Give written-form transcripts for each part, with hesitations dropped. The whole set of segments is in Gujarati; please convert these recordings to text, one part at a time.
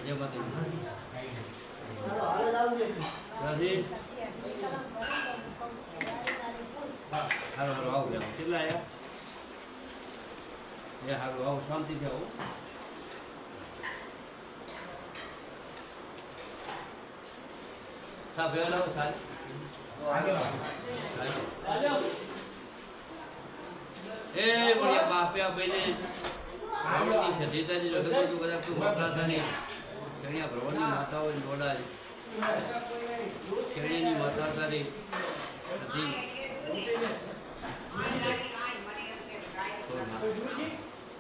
જય માતાજી હાલો હાલો આવો કેટલા આવ્યા એ હાલો આવો શાંતિથી આવો સાહેબ લાવો સાહેબ એ બળિયા બાપ્યા બેને આવડતી છે દેતાજી જો કદાચ તું મોકલા થાની કણિયા ભગવાનની માતાઓ જોડાય કણિયાની માતા તારી હતી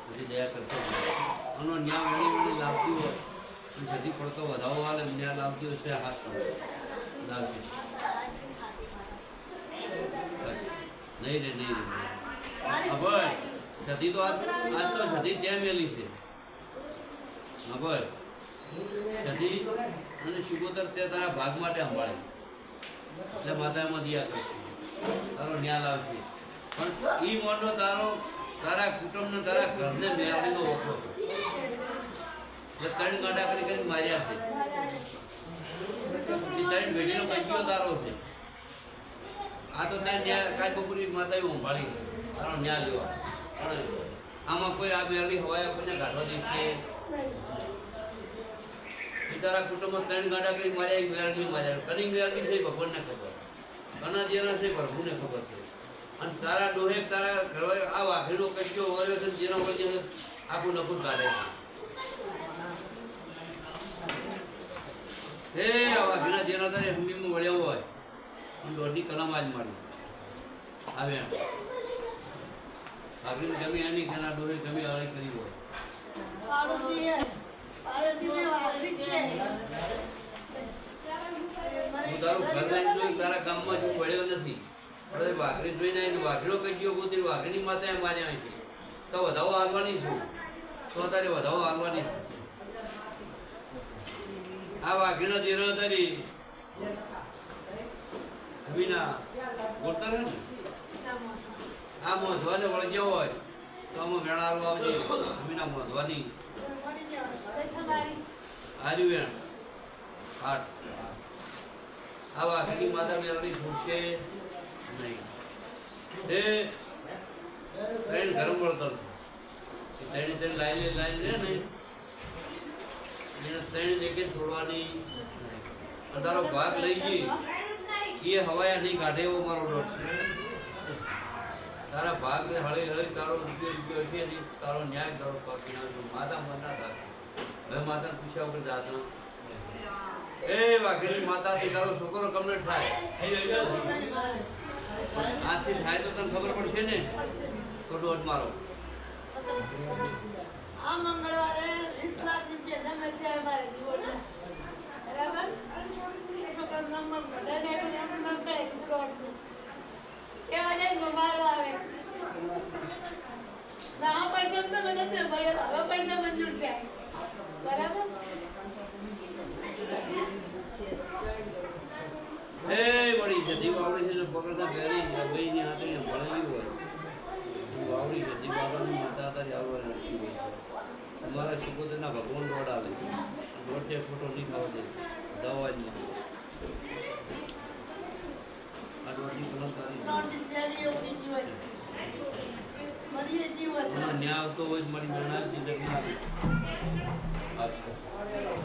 બધી દયા કરતો આનો ન્યા ઘણી લાવતી હોય જલ્દી પડતો વધાવો વાલે ન્યા લાવતી હોય છે હાથ લાવતી નહીં રે નહીં રે અભય સતી તો આજ તો સતી ત્યાં મેલી છે અભય સતી અને શિકોતર તે તારા ભાગ માટે સંભાળે એટલે માતામાં દિયા કરશે તારો ન્યાલ આવશે પણ એ મોટો તારા કુટુંબને તારા ઘરને મેળવીનો ઓછો એટલે ત્રણ ગાંડા કરી કરીને માર્યા છે ત્રણ ભેટીનો કજિયો તારો છે આ તો ત્યાં ન્યાય કાજ બપોરી માતાએ સંભાળી તારો ન્યાય લેવા આમાં કોઈ આ બેરડી હવાયા કોઈને કાઢવા દેશે તારા કુટુંબમાં ત્રણ ગાંડા કરી માર્યા એક બેરડી માર્યા કની બેરડી છે ભગવાનને ખબર કના જેના છે પ્રભુને ખબર છે અને તારા ડોહે તારા ઘર આ વાઘેડો કચ્યો વળ્યો છે જેના વળે આખું નખું કાઢે છે આ વાઘેડા જેના તારે હમીમાં વળ્યો હોય દોઢની કલમ આજ મારી આવે વાઘેડી ગમે એની ઘણા ડોહે ગમે આળી કરી હોય હું તારું ઘર જોઈ તારા ગામમાં જો વળ્યો નથી વાઘરી જોઈને વાઘડો કહી ગયો પોતે વાઘરીની માતા માર્યા છે તો વધાવો હાલવાની છું તો તારે વધાવો હાલવાની આ વાઘરીનો દેરો તારી હમીના બોલતા ને આ મોધવાને વળગ્યો હોય તો આમાં મેળા હાલવા આવજે હમીના મોધવાની આજુ વેણ 8 આ વાઘરીની માતા મેળવી છૂટશે નહીં એ ટ્રેન ગરમ વળતર છે ત્રણ લાઈને ને એને ત્રણ જગ્યાએ છોડવાની તારો ભાગ લઈ ગઈ એ હવાયા નહીં કાઢે એવો મારો ડોટ છે તારા ભાગ ને હળી હળી તારો રૂપિયો છે નહીં તારો ન્યાય તારો પાકી નાખજો માતા મના રાખે હવે માતાને પૂછ્યા વગર જાતા એ વાઘેડી માતાથી તારો છોકરો કમ્પ્લીટ થાય આજથી થાય તો તને ખબર પડશે ને તો દોઢ મારો આ મંગળવારે 20 લાખ રૂપિયા જમે છે અમારે જીવોના બરાબર છોકરાનો નામ બધાને એનું નામ સળે કીધું કેવા જાય તો મારવા આવે ના આ પૈસા તો મને નથી ભાઈ હવે પૈસા મંજૂર થયા બરાબર એ વળી જતી વાવડી છે પકડતા પહેરી ભાઈની હાથે ભણેલી હોય વાવડી જતી બાબાની માતા તારી આવવાની હોય તમારા શિકોતરના ભગવાન રોડ આવે રોડ છે ફોટો નહીં ખાવા દે દવા જ નહીં આ રોડની કલમ તારી ન્યાય આવતો હોય મારી જણાવી જિંદગી આપશે